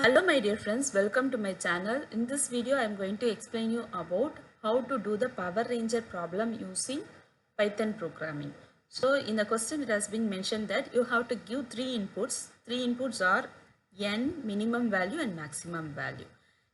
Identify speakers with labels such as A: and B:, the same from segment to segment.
A: Hello my dear friends, welcome to my channel. In this video I am going to explain you about how to do the Power Ranger problem using Python programming. So in the question it has been mentioned that you have to give three inputs. Three inputs are n, minimum value and maximum value.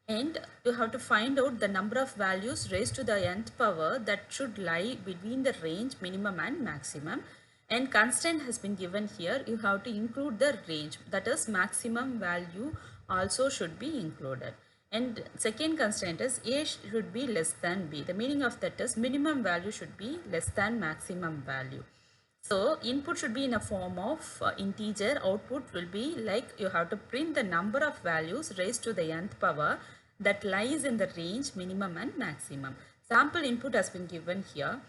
A: And you have to find out the number of values raised to the nth power that should lie between the range minimum and maximum. And constant has been given here. You have to include the range, that is maximum value also should be included. And second constraint is a should be less than b. The meaning of that is minimum value should be less than maximum value. So input should be in a form of integer. Output will be like you have to print the number of values raised to the nth power that lies in the range minimum and maximum. Sample input has been given here.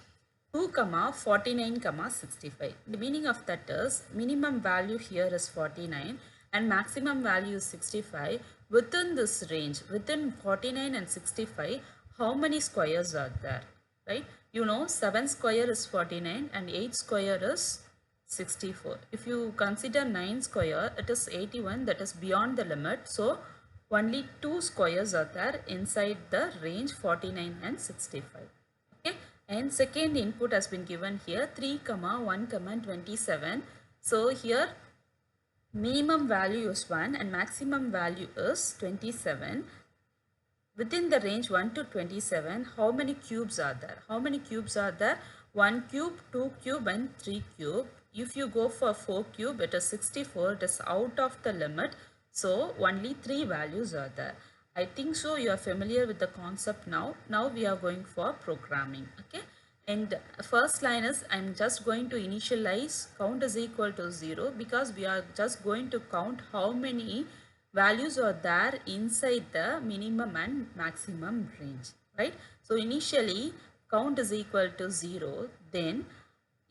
A: 2, 49, 65. The meaning of that is minimum value here is 49 and maximum value is 65. Within this range, within 49 and 65, how many squares are there? Right? You know 7 square is 49 and 8 square is 64. If you consider 9 square, it is 81, that is beyond the limit. So only 2 squares are there inside the range 49 and 65. Okay, and second input has been given here 3, 1, 27. So here minimum value is 1 and maximum value is 27. Within the range 1 to 27, how many cubes are there? How many cubes are there? 1 cube, 2 cube and 3 cube. If you go for 4 cube, it is 64. It is out of the limit. So only 3 values are there. I think so you are familiar with the concept now. Now we are going for programming. Okay. And first line is I'm just going to initialize count is equal to 0 because we are just going to count how many values are there inside the minimum and maximum range, right? So initially count is equal to 0, then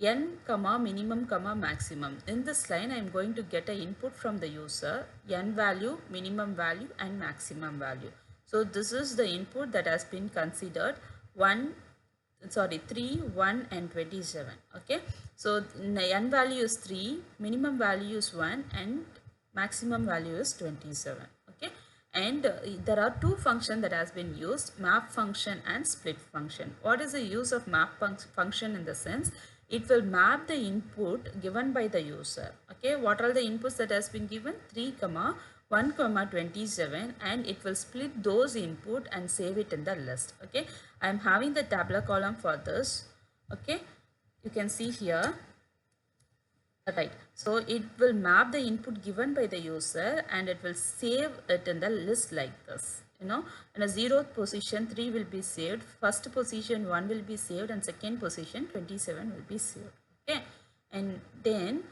A: n comma minimum comma maximum. In this line I am going to get an input from the user, n value, minimum value and maximum value. So this is the input that has been considered 3, 1 and 27. Okay, so n value is 3, minimum value is 1 and maximum value is 27. Okay, and there are two functions that has been used, map function and split function. What is the use of map function? In the sense it will map the input given by the user. Okay, what are the inputs that has been given? 3, 1, 27, and it will split those input and save it in the list. Okay, I am having the tabular column for this. Okay, you can see here. Right, so it will map the input given by the user and it will save it in the list like this. You know, in a 0th position 3 will be saved, first position 1 will be saved and second position 27 will be saved. Okay, and then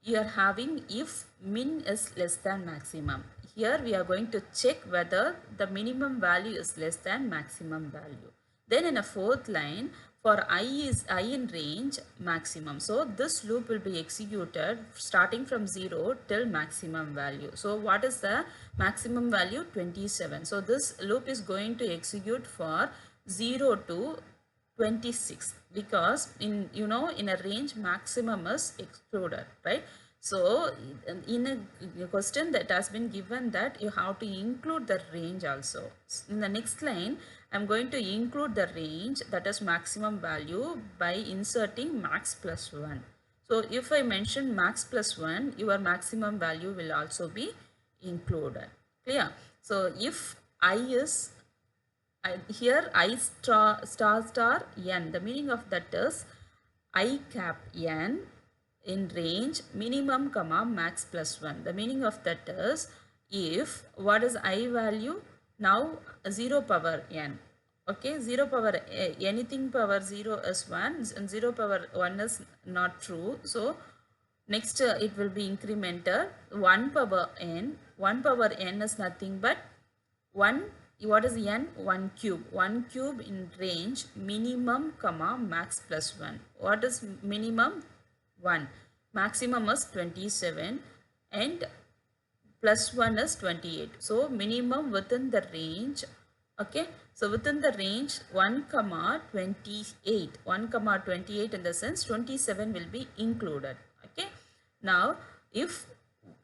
A: you are having if min is less than maximum. Here we are going to check whether the minimum value is less than maximum value. Then in a fourth line, for I is I in range maximum. So this loop will be executed starting from 0 till maximum value. So what is the maximum value? 27. So this loop is going to execute for 0 to 26 because in a range maximum is excluded, right? So in a question that has been given that you have to include the range also. In the next line I'm going to include the range, that is maximum value, by inserting max plus 1. So if I mention max plus 1, your maximum value will also be included. Clear? So if I is here I star n, the meaning of that is I cap n in range minimum comma max plus 1. The meaning of that is if what is I value? Now 0 power n. Okay, 0 power anything power 0 is 1 and 0 power 1 is not true. So next it will be incremental 1 power n. 1 power n is nothing but 1. What is n? 1 cube. 1 cube in range minimum comma max plus 1. What is minimum? 1. Maximum is 27 and plus 1 is 28. So minimum within the range. Okay, so within the range 1 comma 28. 1 comma 28 in the sense 27 will be included. Okay, now if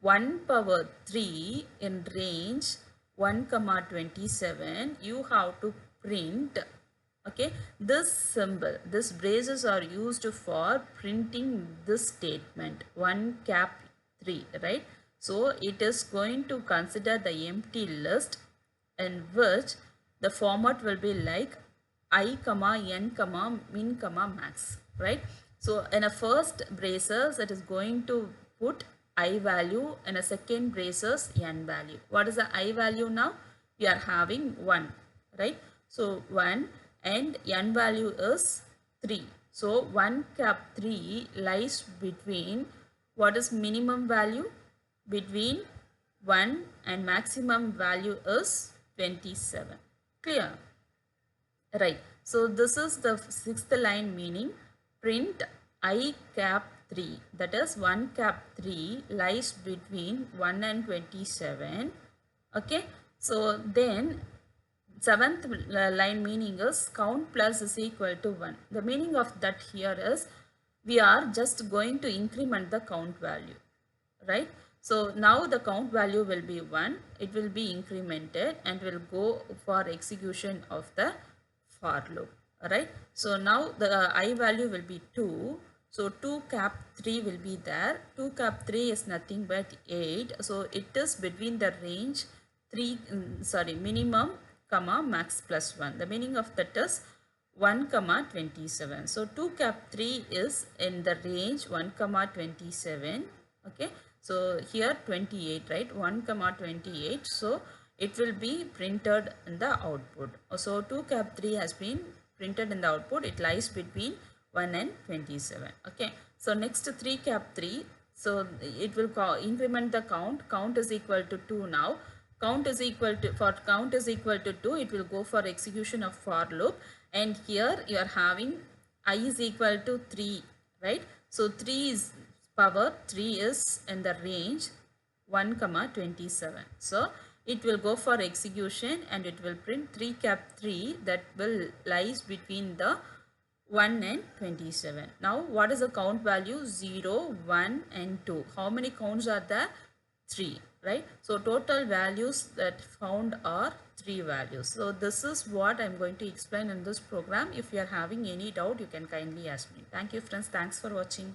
A: 1 power 3 in range 1 comma 27, you have to print, okay, this symbol. This braces are used for printing this statement 1 cap 3, right? So it is going to consider the empty list in which the format will be like I comma n comma min comma max, right? So in a first braces it is going to put I value, and a second braces n value. What is the I value now? We are having 1, right? So 1 and n value is 3. So 1 cap 3 lies between, what is minimum value? Between 1 and maximum value is 27. Clear? Right. So this is the sixth line, meaning print I cap 3. That is 1 cap 3 lies between 1 and 27. Okay. So then seventh line meaning is count plus is equal to 1. The meaning of that here is we are just going to increment the count value, right? So now the count value will be 1. It will be incremented and will go for execution of the for loop, right? So now the I value will be 2. So 2 cap 3 will be there. 2 cap 3 is nothing but 8. So it is between the range 3, minimum comma max plus 1. The meaning of that is 1 comma 27. So 2 cap 3 is in the range 1 comma 27. Okay. So here 28, right? 1 comma 28. So it will be printed in the output. So 2 cap 3 has been printed in the output. It lies between 1 and 27. Okay. So next 3 cap 3. So it will increment the count. Count is equal to 2 now. Count is equal to, for count is equal to 2, it will go for execution of for loop. And here you are having I is equal to 3, right? So 3 is power 3 is in the range 1 comma 27. So it will go for execution and it will print 3 cap 3 that will lies between the 1 and 27. Now what is the count value? 0, 1 and 2. How many counts are there? 3, right? So total values that found are 3 values. So this is what I'm going to explain in this program. If you are having any doubt, you can kindly ask me. Thank you friends. Thanks for watching.